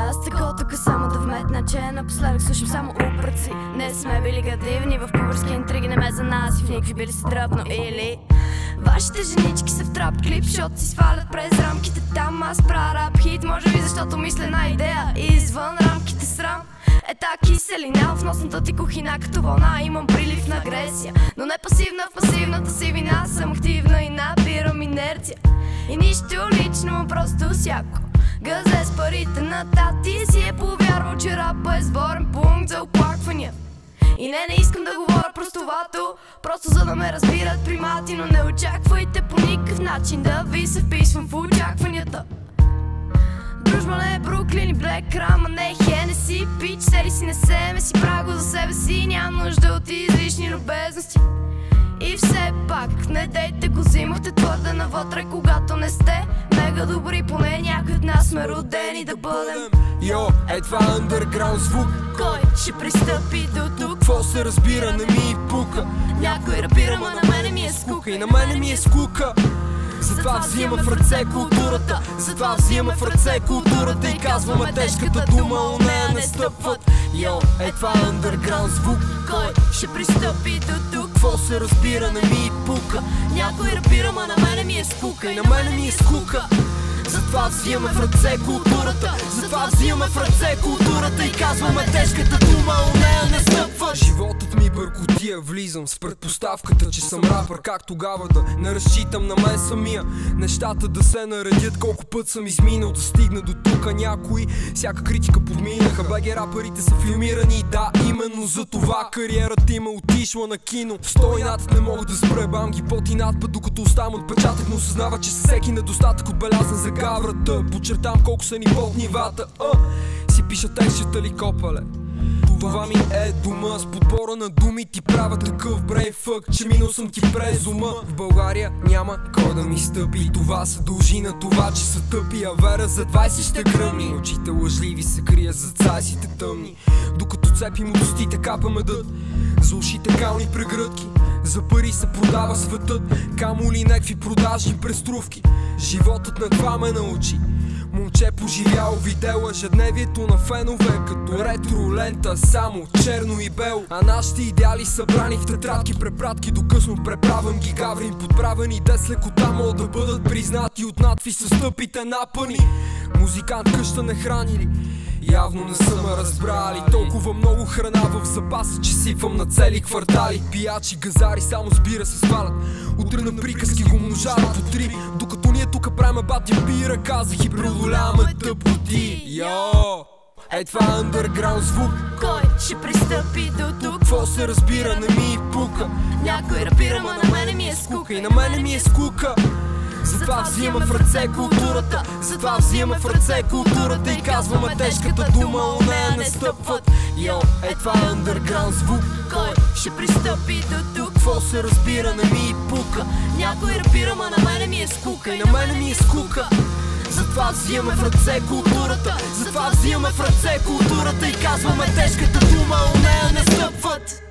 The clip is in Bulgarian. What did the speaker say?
Аз тако тук само да вметна, че напоследък слушам само упреци. Не сме били градивни, в публърски интриги не ме за нас и в никакви били си дръпно или вашите женички са в трап клип, защото си свалят през рамките там. Аз правя рап хит, може би защото мисля на идея извън рамките срам. Е та киселина в носната ти кухина като вълна. Имам прилив на агресия, но не пасивна в пасивната си вина. Съм активна и набирам инерция. И нищо лично, просто всяко газе с парите на тати си е повярвал, че рапа е сборен пункт за оплаквания. И не искам да говоря простовато, просто за да ме разбират примати. Но не очаквайте по никакъв начин да ви се вписвам в очакванията. Дружба не е Бруклин и Блек Рам, а не Хенеси. Пич, сери си, не семе си, правя го за себе си. Нямам нужда от излишни любезности. И все пак, не дейте го взимахте твърде навътре, когато не сте мега добри. Поне някой от нас сме родени да бъдем. Йо, е това андерграунд звук. Кой ще пристъпи до тук? Какво се разбира, не ми и пука. Някой рапира, ма на мене ми е скука. И на мене ми е скука. Затова взимаме в ръце културата. Затова взимаме в ръце културата и казваме тежката дума, у нея не стъпват. Йо, е това андерграунд звук. Кой ще пристъпи до тук? Какво се разбира, не ми и пука. Някой рапира, ма на мене ми е скука. И на мене ми е скука. Затова взимаме в ръце културата. Затова взимаме в ръце културата и казваме тежката дума, у нея не стъпват. Животът ми бъркотия, влизам с предпоставката, че съм рапър. Как тогава да не разчитам на мен самия? Нещата да се наредят, колко път съм изминал да стигна до тука. Някои всяка критика подминаха. БГ рапърите са филмирани, да, именно за това кариерата има отишла на кино. Стой над не мога да спре, бам ги поти надпад, докато оставам отпечатък, но осъзнава, че всеки недостатък отбелязан за гаврата. Подчертам колко са ни под нивата. Си пиша текстчета ли копале? Това ми е дума, с подбора на думи ти правя такъв брейнфък, че минал съм ти през ума. В България няма кой да ми стъпи и това се дължи на това, че са тъпи. А вера за 20 ще гръмни, очите лъжливи се крият за цайсите тъмни. Докато цепим от устите капа медът, за ушите кални прегръдки. За пари се продава светът, камо ли някакви продажни преструвки. Животът на това ме научи. Момче поживяло, видело ежедневието на фенове, като ретро лента, само черно и бело. А нашите идеали събрани в тетрадки, препратки до късно преправям ги, гаврим подправени. Те с лекота могат да бъдат признати от надви с стъпите напъни. Музикант къща не хранили, явно не са ме разбрали. Толкова много храна в запаса, че сипвам на цели квартали. Пиячи, газари само сбира се свалят, утре на приказки го множават по три. Докато ние тука правим бати бира, казах и преодоляваме тъпоти. Йо, е това андерграунд звук. Кой ще пристъпи до тук? Какво се разбира, не ми и пука. Някой рапира, ма на мене ми е скука. И на мене ми е скука. Затова взимаме в ръце културата. Затова взимаме в ръце културата и казваме тежката дума, у нея не стъпват. Йо, е това андерграунд звук. Кой ще пристъпи до тук? Какво се разбира, не ми и пука. Някой рапира, ма на мене ми е скука. И на мене ми е скука. Затова взимаме в ръце културата. Затова взимаме в ръце културата и казваме тежката дума, у нея не стъпват.